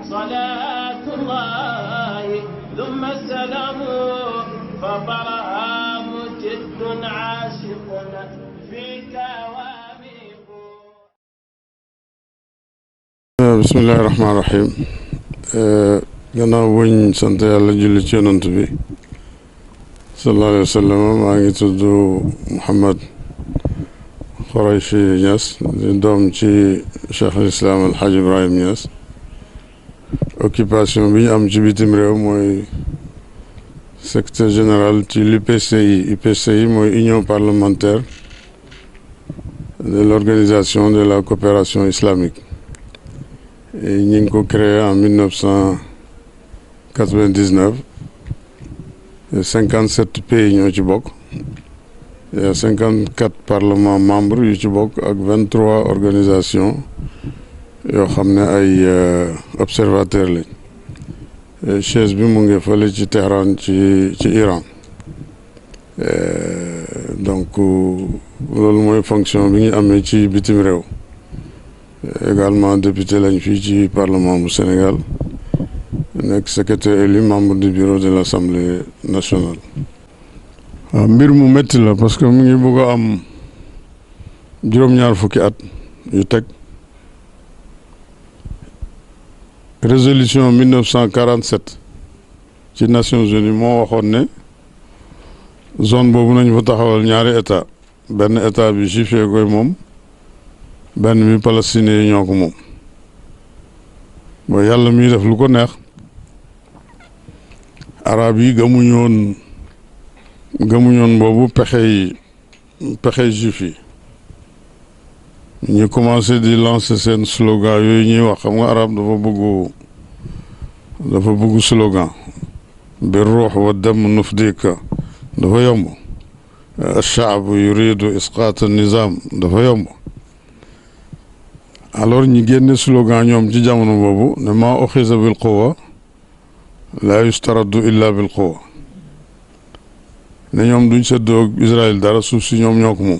صلاة الله ثم السلام فبرهام جد عاشق فيك واميق. بسم الله الرحمن الرحيم. gannaaw buñ sant yàlla julli ci yonant bi sallallahu alayhi wa sallam, maa ngi tudd Mouhamed Khoureychi Niass di doom ci Cheikh al Islam El Hadj Ibrahim Niass. Occupation bi ñu am ci bitim réew mooy secrétaire général ci l'UPCI. UPCI mooy Union parlementaire de l'organisation de la coopération islamique. ñi ngi ko créé en 1999. 57 pays ñoo ci bokk. Il y a 54 parlements membres yu ci bokk ak 23 organisations yoo xam ne ay observateurs lañ. chaise bi mu ngi fële ci Téhéran ci Iran. Donc loolu mooy fonction bi ñu amee ci bitim réew. Également député lañ fii ci parlement bu Sénégal, nekk secrétaire élu membre du bureau de l'Assemblée nationale. waaw mbir mu métti la parce que mu ngi bëgg a am juróom-ñaar fukki at yu teg. Résolution 1947 ci Nations Unies moo waxoon ne zone boobu nañ fa taxawal ñaari état, benn état bi juif yi koy moom, benn bi palestiniens yi ñoo ko moom. mooy yàlla muy def lu ko neex. arab yi gëmuñoon boobu pexe juif yi. ñu commencé di lancer seen slogan yooyu ñuy wax, xam nga arab dafa bëgg slogan bi ruux wa dam nufdika dafa yomb. ash-sha'b yuridu isqaat an-nizam dafa yomb. alors ñi génne slogan ñoom ci jamono boobu ne maa uxiza bil quwwa laa yustaraddu illa bil quwwa, ne ñoom duñ seddoo Israël dara, suuf si ñoom ñoo ko moom.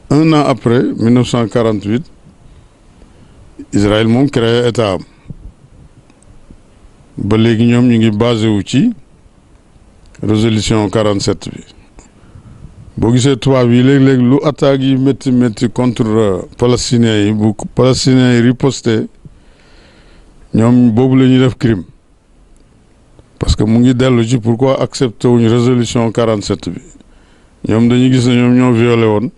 Un an après 1948 Israël moom créé état am. ba léegi ñoom ñu ngi basé wu ci résolution 47 bi. boo gisee tubaab yi léeg-léeg lu attaques yi métti contre palestiniens yi, bu palestiniens yi riposté, ñoom boobu la ñuy def crime. parce que mu ngi dellu ci pourquoi accepté wuñu résolution 47 bi. ñoom dañuy gis ne ñoom ñoo violé woon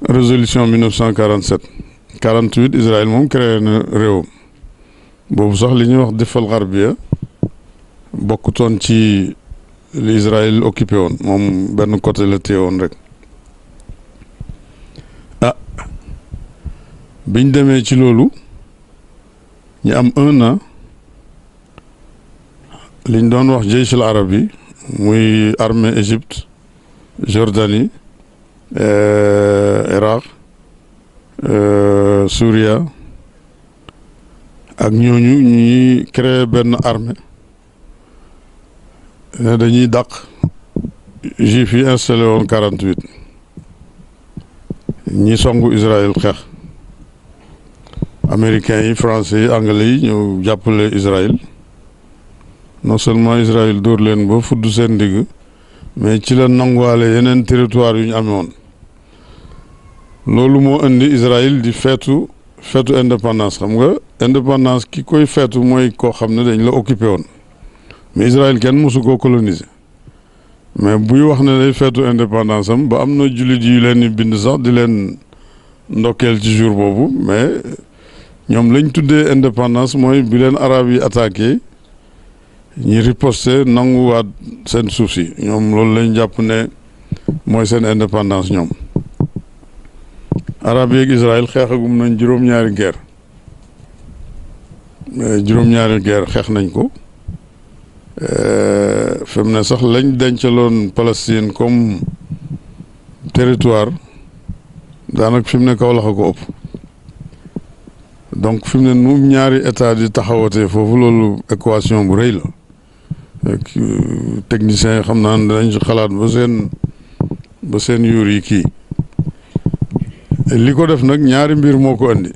résolution 1947. 48 Israël moom créé na réewam. boobu sax li ñuy wax difal garbiya bokkutoon ci li Israël occupé woon, moom benn côté la téye woon rek. biñ demee ci loolu ñu am un an, liñ doon wax jeysh al arabi muy armée Égypte, Jordanie, Irak, Souria ak ñooñu ñuy créé benn armée ne dañuy dàq juif yi installé woon 48. ñi songu Israël xeex. américains yi, français yi, anglais yi ñëw jàppale Israël. non seulement Israël dóor leen ba fudd seen ndigg, mais ci la nanguwaale yeneen territoire yu ñu amee woon. loolu moo indi Israël di feetu indépendance. xam nga indépendance ki koy feetu mooy koo xam ne dañ la occupé woon, mais Israël kenn mosu koo coloniser. mais buy wax ne day feetu indépendance am, ba am na jullit yu leen di bind sax di leen ndokkeel ci jour boobu, mais ñoom lañ tuddee indépendance mooy bi leen arab yi attaqué ñi riposté nanguwaat seen suuf si. ñoom loolu lañ jàpp ne mooy seen indépendance ñoom. arab yeeg Israël xeexagum nañ juróom-ñaari guerre. xeex nañ ko. fi mu ne sax lañ dencaloon Palestine comme territoire daanaka fi mu ne kaw la ko ëpp. donc fi mu ne nu ñaari état di taxawatee foofu, loolu équation bu rëy la. techniciens yi xam naa ne danañ ci xalaat ba seen yuur yi kii. li ko def nag ñaari mbir moo ko andi.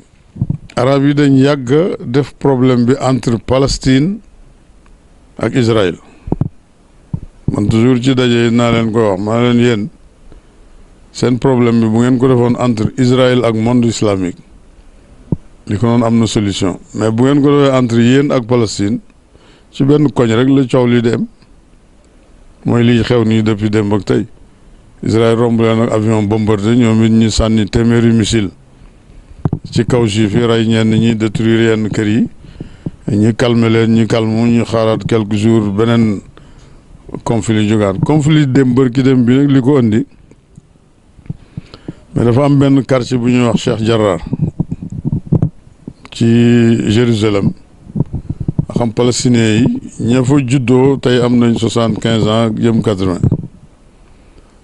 arab yi dañ yàgg def problème bi entre Palestine ak Israël. man toujours ci daje naa leen koy wax maa leen yéen seen problème bi bu ngeen ko defoon entre Israël ak monde islamique li ko noonu am na solution mais bu ngeen ko defee entre yéen ak Palestine ci benn koñ rek la coow li dem mooy lii xew nii depuis démb ak tey Israël romb leen ak avion bombardé ñoom it ñu sànni téeméeri missile ci kaw juif yi rey ñenn ñi détruire yenn kër yi ñi calmer leen ñi calme ñu xaaraat quelques jours beneen conflit jógaat conflit dem bërki dem bi nag li ko indi mais dafa am benn quartier bu ñuy wax Cheikh Jarrah ci Jérusalem xam palestiniens yi ña fa juddoo tey am nañ 75 ans jëm 80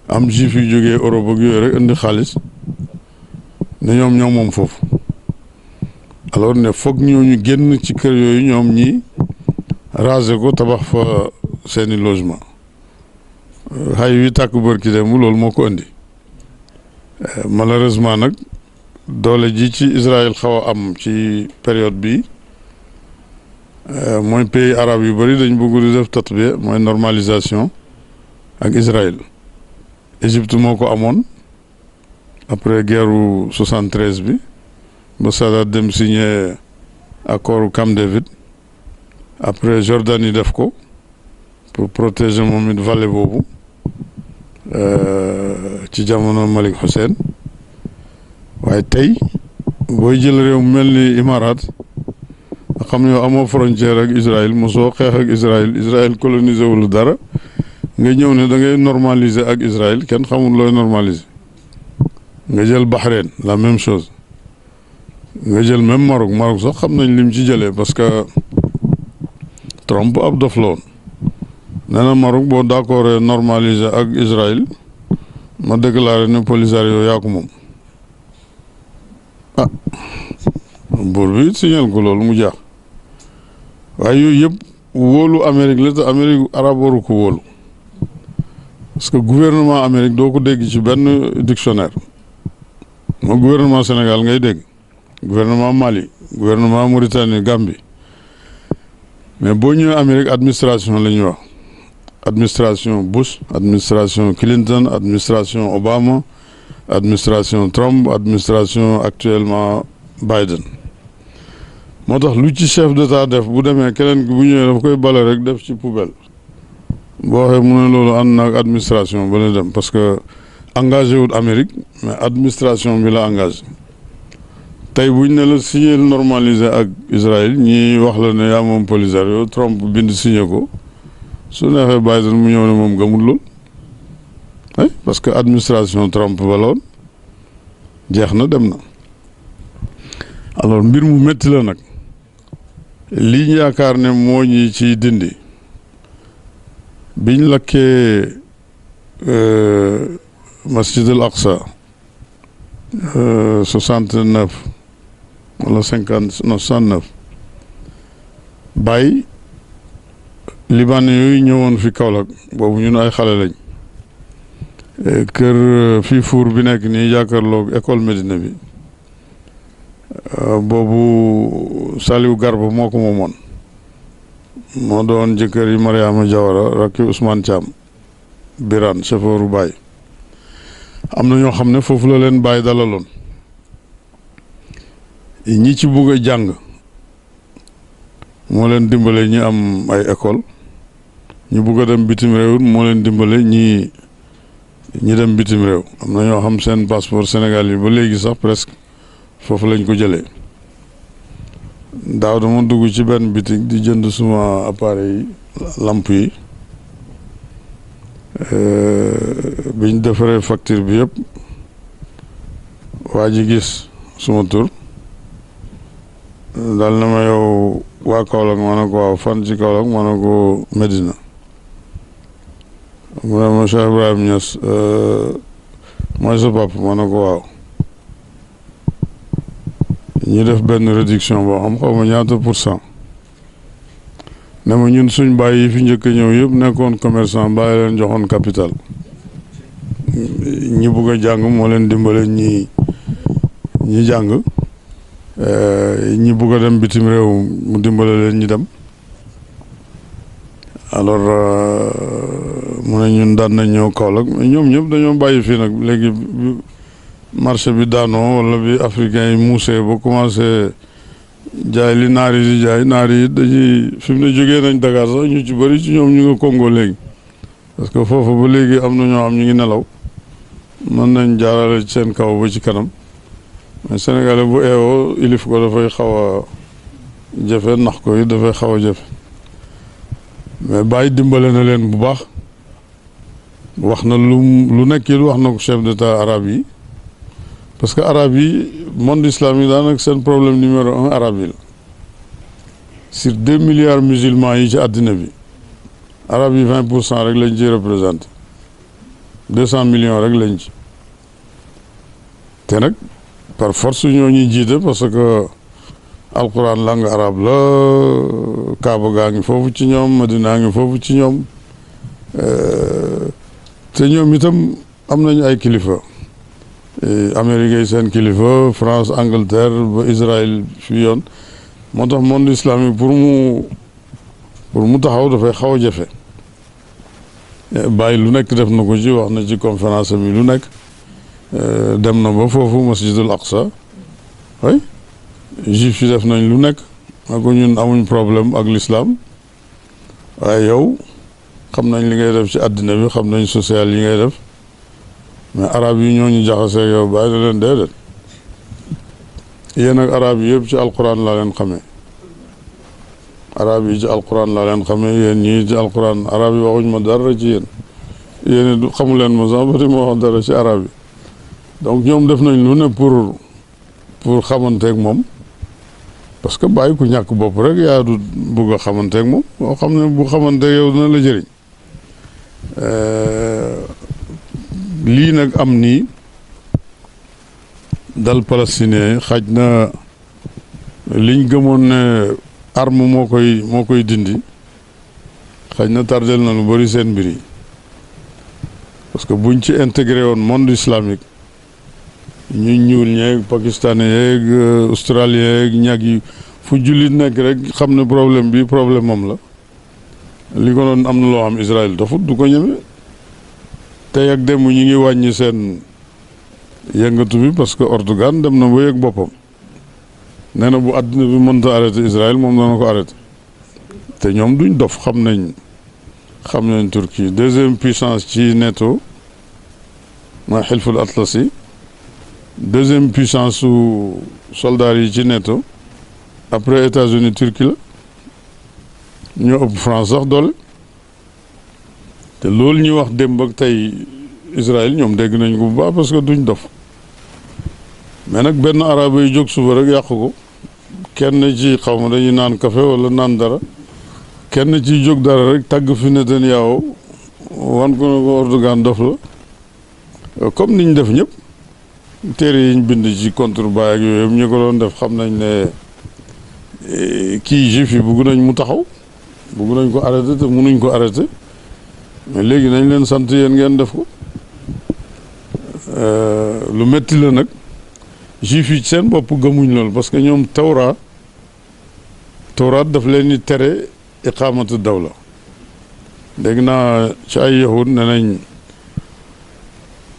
am juif yu jógee Europe ak yooyu rek indi xaalis ne ñoom ñoo moom foofu alors ne foog ñooñu génn ci kër yooyu ñoom ñi raser ko tabax fa seeni logement xay wi tàkk bërki dem loolu moo ko indi malheureusement nag doole ji ci Israël xaw a am ci période bi mooy pays arabe yu bëri dañ bëgg di def tatbiya mooy normalisation ak Israël. Égypte moo ko amoon après guerru 73 bi ba Sadat dem signé accord Camp David après Jordanie def ko pour protéger moom it vallée boobu ci jamono Malik Hussein waaye tey booy jël réew mel ni Imarat xam yow amoo frontière ak Israël mosoo xeex ak Israël colonisé wul dara nga ñëw ne da ngay normaliser ak Israël kenn xamul looy normaliser nga jël Bahreïn la même chose nga jël même Maroc sax xam nañ lim ci jëlee parce que Trump ab dof la woon nee na Maroc boo d'accord normaliser ak Israël ma déclaré ne Polisario yaa ko moom ah buur bi signal ko loolu mu jaax waaye yooyu yëpp wóolu Amérique la te Amérique arab waru ko wóolu parce que gouvernement Amérique doo ko dégg ci benn dictionnaire moo gouvernement Sénégal ngay dégg gouvernement Mali gouvernement Mauritanie Gambie mais boo ñëwee Amérique administration la ñuy wax administration Bush administration Clinton administration Obama administration Trump administration actuellement Biden moo tax lu ci chef d'état def bu demee keneen bu ñëwee dafa koy bale rek def ci poubelle boo waxee mu ne loolu ànd na ak administration ba la dem parce que engagé wut Amérique mais administration bi la engagé tey buñ ne la signé normalisé ak Israël ñi wax la ne yaa moom Polisario Trump bind signé ko su neexee Biden mu ñëw ne moom gëmul lool ay parce que administration Trump ba la woon jeex na dem na alors mbir mu métti la nag li ñu yaakaar ne moo ñi ci dindi biñ lakkee masjid al aqsa 69 wala 50 non 69 bàyyi liban yooyu ñëwoon fi Kaolack boobu ñun ay xale lañ kër fii fuur bi nekk nii jàkkaarloog école Médina bi boobu Saliou Garba moo ko moomoon moo doon jëkkër yi Mariama Jawara rakki Ousmane Thiam Birane chauffeuru Baye am na ñoo xam ne foofu la leen Baye dalaloon ñi ci bugg a jàng moo leen dimbale ñi am ay école ñu bugg a dem bitim réew moo leen dimbale ñi dem bitim réew am na ñoo xam seen passeport Sénégal yi ba léegi sax presque foofu lañ ko jëlee daaw dama dugg ci benn bitig di jënd suma appareil lamp yi biñ defaree facture bi yëpp waa ji gis suma tur daal na ma yow waa Kaolack ma ne ko waaw fan ci Kaolack ma ne ko Medina mu ne ma Cheikh Ibrahim Niass mooy sa papa ma ne ko waaw ñu def benn réduction boo xam xaw ma ñaata %. ne ma ñun suñ bàyyi yi fi njëkk a ñëw yëpp nekkoon commerçant bàyyi leen joxoon capital ñi bugg a jàng moo leen dimbale ñi jàng ñi bugg a dem bitim réew mu dimbale leen ñi dem. alors mu ne ñun daan nañ ñëw Kaolack mais ñoom ñëpp dañoo bàyyi fii nag léegi marché bi daanoo wala bi africain yi muusee ba commencé jaay li naar yi di jaay naar yi dañuy fi mu ne jógee nañ Dakar sax ñu ci bëri ci ñoom ñu nga Congo léegi parce que foofu ba léegi am na ñoo xam ñu ngi nelaw mën nañ jaarale ci seen kaw ba ci kanam mais sénégalais bu eewoo ilif ko dafay xaw a jafe nax ko yi dafay xaw a jafe mais bàyyi dimbale na leen bu baax wax na lu nekk it wax na ko chef d'état arabe yi parce que arabe yi monde islamique daanaka seen problème numéro 1 arabe yi la sur 2 milliards musulmans yi ci àddina bi arabe yi 20% rek lañ ci représenté 200 millions rek lañ ci te nag par force ñoo ñuy jiite parce que alquran langue arabe la Kaaba gaa ngi foofu ci ñoom Madina ngi foofu ci ñoom te ñoom itam am nañu ay kilifa Amérique yi seen kilifa France Angleterre ba Israël fii yoon moo tax monde islamique pour mu taxaw dafay xaw a jafe bàyyi lu nekk def na ko ci wax na ci conférence bi lu nekk dem na ba foofu masjidul aqsa way juif yi def nañ lu nekk ma ko ñun amuñ problème ak l'islam waaye yow xam nañ li ngay def ci àddina bi xam nañ social yi ngay def mais arab yi ñoo ñu jaxasee yow bàyyi na leen déedéet yéen ak arab yi yëpp ci alquran laa leen xamee arab yi ci alquran laa leen xamee yéen ñii ci alquran arab yi waxuñ ma dara ci yéen yéen du xamu leen ma sax bari ma wax dara ci arab yi donc ñoom def nañ lu ne pour xamanteeg moom parce que bàyyi ku ñàkk bopp rek yaa du bëgg a xamanteeg moom boo xam ne bu xamanteeg yow dina la jëriñ lii nag am nii dal palestinien xaj na liñ gëmoon ne arme moo koy dindi xaj na tardel na lu bari seen mbir yi parce que buñ ci intégré woon monde islamique ñu ñuul ñeeg pakistanais yeeg australien yeeg ñag yi fu jullit nekk rek xam ne problème bi problème moom la li ko doon am na loo xam Israël dofut du ko ñeme tey ak démb ñi ngi wàññi seen yëngatu bi parce que Erdogan dem na ba yëg boppam nee na bu àddina bi mënta arrêté Israël moom dana ko arrêté te ñoom duñ dof xam nañ Turquie deuxième puissance ci NATO mooy xilful atlasi deuxième puissance su soldats yi ci NATO après États-Unis Turquie la ñoo ëpp France sax doole te loolu ñuy wax démb ak tey Israël ñoom dégg nañ ko bu baax parce que duñ dof mais nag benn arabe yi jóg suba rek yàq ko kenn ci xaw ma dañuy naan café wala naan dara kenn ci jóg dara rek tàgg fi Netanyahu wan ko ne ko Erdogan dof la comme niñ def ñëpp téere yiñ bind ci contre Baye ak yooyu ñu ko doon def xam nañ ne kii juif yi bugg nañ mu taxaw bugg nañ ko arrêté te munuñ ko arrêté mais léegi nañ leen sant yéen ngeen def ko lu metti la nag juif yi seen bopp gëmuñ loolu parce que ñoom tawraat daf leen di tere iqaamatu dawla dégg naa ci ay yahud ne nañ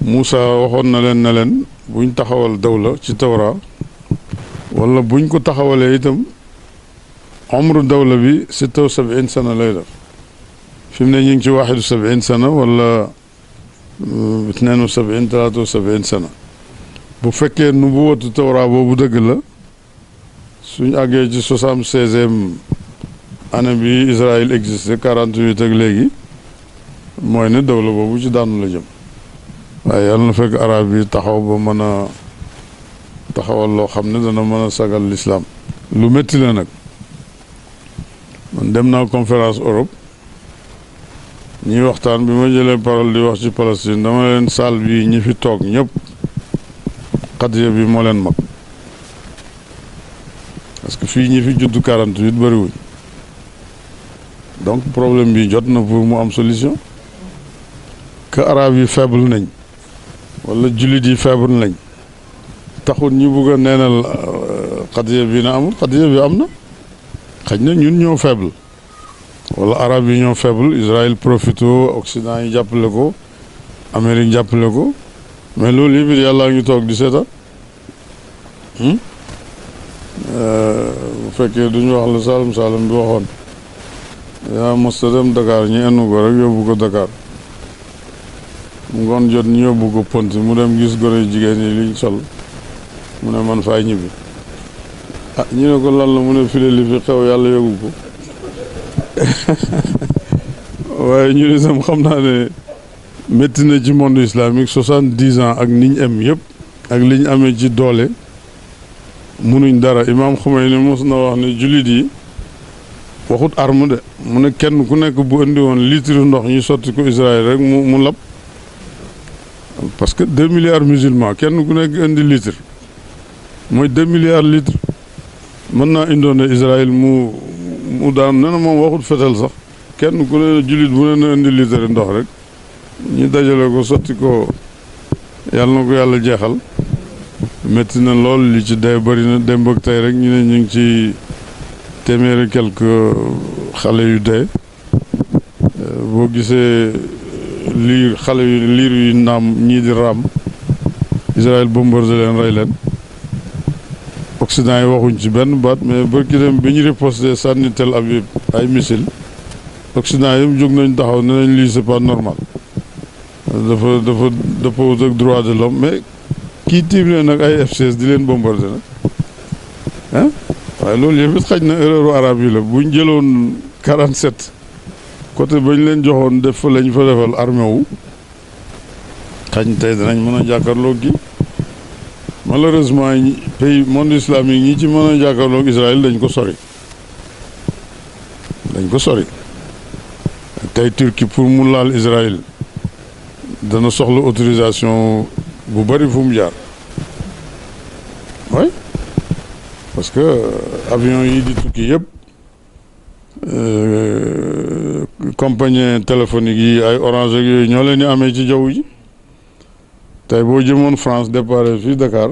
Moussa waxoon na leen buñ taxawal dawla ci tawra wala buñ ko taxawalee itam umru dawla bi 76 sana lay def fi mu ne ñu ngi ci 71 sana wala 72 73 sana bu fekkee nubuwatu tawra boobu dëgg la suñ àggee ci 76e année bi Israël existé 48 ak léegi mooy ne dawla boobu ci daanu la jëm waaye yàlla na fekk arab yi taxaw ba mën a taxawal loo xam ne dana mën a sagal l'islam lu métti la nag man dem naa conférence Europe ñuy waxtaan bi ma jëlee parole di wax ci Palestine dama leen salle bi ñi fi toog ñëpp xadiya bi moo leen mag parce que fii ñi fi judd 48 bëriwuñ donc problème bi jot na pour mu am solution que arab yi faible nañ wala jullit yi faible nañ taxul ñu bugg a neenal xadiya bi na amul xadiya bi am na xëy na ñun ñoo faible wala arab yi ñoo faible Israël profito Occident yi jàppale ko Amérique jàppale ko mais loolu yëpp yàlla ngi toog di seetaan bu fekkee duñu wax la Saalum Saalum bi waxoon yaa mosta dem Dakar ñu ennu ko rek yóbbu ko Dakar mu ngoon jot ñu yóbbu ko Ponti mu dem gis gone jigéen yi liñ sol mu ne man faay ñibbi ñu ne ko lan la mu ne file li fi xew yàlla yóbbu ko waaye ñu ne sam xam naa ne métti na ci monde islamique 70 ans ak niñ am yëpp ak liñ amee ci doole munuñ dara Imam Khomeini mos na wax ne jullit yi waxut arme de mu ne kenn ku nekk bu indi woon litre ndox ñu sotti ko Israël rek mu lab parce que 2 milliards musulmans kenn ku nekk indi litre mooy 2 milliards litres mën naa indoon ne Israël mu daan ne na moom waxut fetal sax kenn ku ne jullit bu ne na indi litre ndox rek ñu dajale ko sotti ko yàlla na ko yàlla jeexal métti na lool li ci dee bëri na démb ak tey rek ñu ne ñu ngi ci téeméeri quelque xale yu dee boo gisee liir yu naam ñii di raam Israël bombardé leen rey leen Occident yi waxuñ ci benn baat mais bërki dem bi ñu riposté sànni Tel Aviv ay missile Occident yi jóg nañ taxaw ne nañ lii c'est pas normal dafa dëppoo ak droit de l'homme mais kii tiim leen nag ay F-16 di leen bombardé nag ah waaye loolu yëpp it xaj na erreur arabe yi la buñ jëloon 47 côté bañ leen joxoon def fa lañ fa defal armée wu xañ tey danañ mën a jàkkaarloo gi malheureusement pays monde islamique ñi ci mën a jàkkaarloo Israël dañ ko sori tey Turquie pour mu laal Israël dana soxla autorisation bu bari fu mu jaar oui parce que avion yi di tukki yëpp compagnie téléphonique yi ay Orange ak yooyu ñoo leen di amee ci jaww ji tey boo jëmoon France départ fii Dakar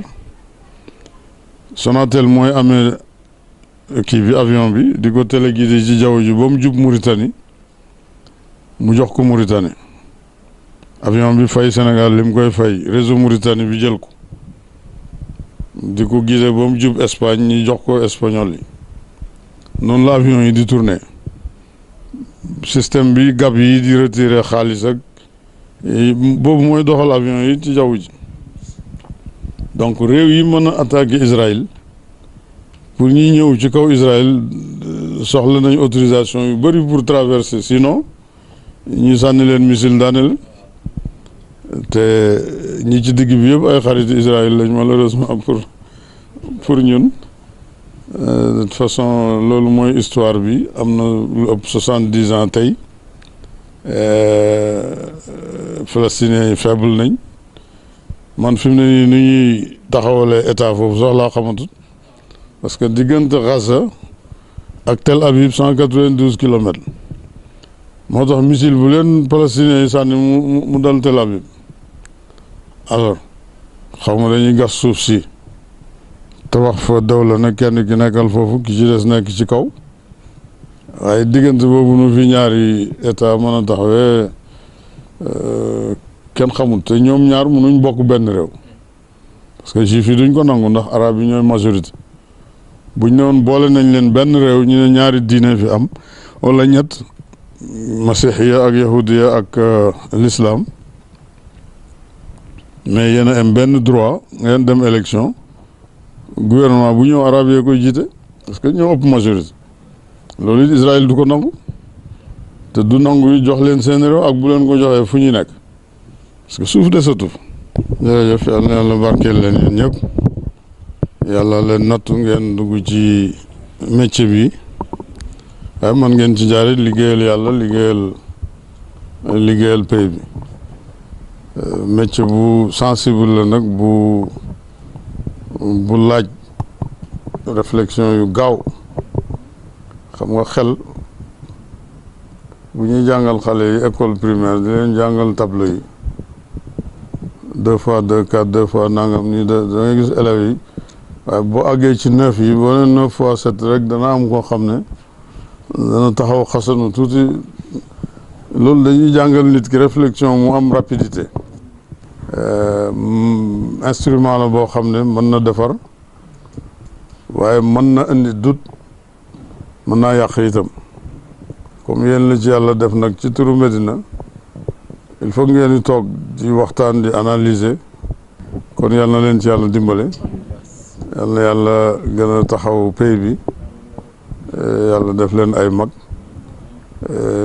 Sonatel mooy amee kii bi avion bi di ko téléguidé ci jaww ji ba mu jub Mauritanie mu jox ko Mauritanie avion bi fay Sénégal li mu koy fay réseau Mauritanie bi jël ko di ko guidé ba mu jub Espagne ñi jox ko espagnol yi noonu la avion yi di tourné système bi gab yi di retiré xaalis ak boobu mooy doxal avion yi ci jaww ji donc réew yi mën a attaquer Israël pour ñuy ñëw ci kaw Israël soxla nañ autorisation yu bëri pour traverser sinon ñu sànni leen missile daaneel te ñi ci digg bi yëpp ay xariti Israël lañ malheureusement pour ñun de toute façon loolu mooy histoire bi am na lu ëpp 70 ans tey Palestiniens yi faible nañ man fi mu ne nii nu ñuy taxawalee état foofu sax laa xamatut parce que diggante Gaza ak Tel Aviv 192 kilomètres moo tax missile bu leen Palestiniens yi sànni mu dal Tel Aviv alors xaw ma dañuy gas suuf si tabax fa dawla nag kenn ki nekkal foofu ki ci des nekk ci kaw waaye diggante boobu nu fi ñaari état mën a taxawee kenn xamul te ñoom ñaar mënuñ bokk benn réew parce que juif yi duñ ko nangu ndax arab yi ñooy majorité buñ ne woon boole nañ leen benn réew ñu ne ñaari diine fi am wala ñett masihiya ak yahudiya ak l'islam mais yéen a am benn droit ngeen dem élection gouvernement bu ñëw arab yee koy jiite parce que ñoo ëpp majorité loolu it Israël du ko nangu te du nangu jox leen seen réew ak bu leen ko joxee fu ñuy nekk parce que suuf desatu jërëjëf yàlla na yàlla barkeel leen yéen ñëpp yàlla leen nattu ngeen dugg ci métier bi waaye man ngeen ci jaarit liggéeyal yàlla liggéeyal pays bi métier bu sensible la nag bu laaj réflexion yu gaaw xam nga xel bu ñuy jàngal xale yi école primaire di leen jàngal tableau yi 2 fois 2 4 2 fois nangam nii da ngay gis élèves yi waaye boo àggee ci 9 yi boo ne 9 fois 7 rek dana am koo xam ne dana taxaw xasanu tuuti. loolu dañuy jàngal nit ki réflexion mu am rapidité. instrument la boo xam ne mën na defar waaye mën na indi doute mën naa yàq itam comme yéen la ci yàlla def nag ci turu Medina il faut ngeen di toog di waxtaan di analyser kon yal na leen ci yàlla dimbale yal na yàlla gën a taxaw pays bi yàlla def leen ay mag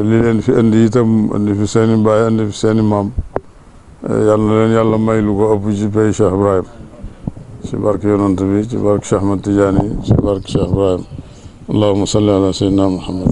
li leen fi indi itam indi fi seeni baay indi fi seeni maam yal na leen yàlla may lu ko ëpp ci pays Cheikh Ibrahim ci barke yonant bi ci barke Cheikh Ahmad Tidiane ci barke Cheikh Ibrahim allahumma salli ala sayyidina Muhammad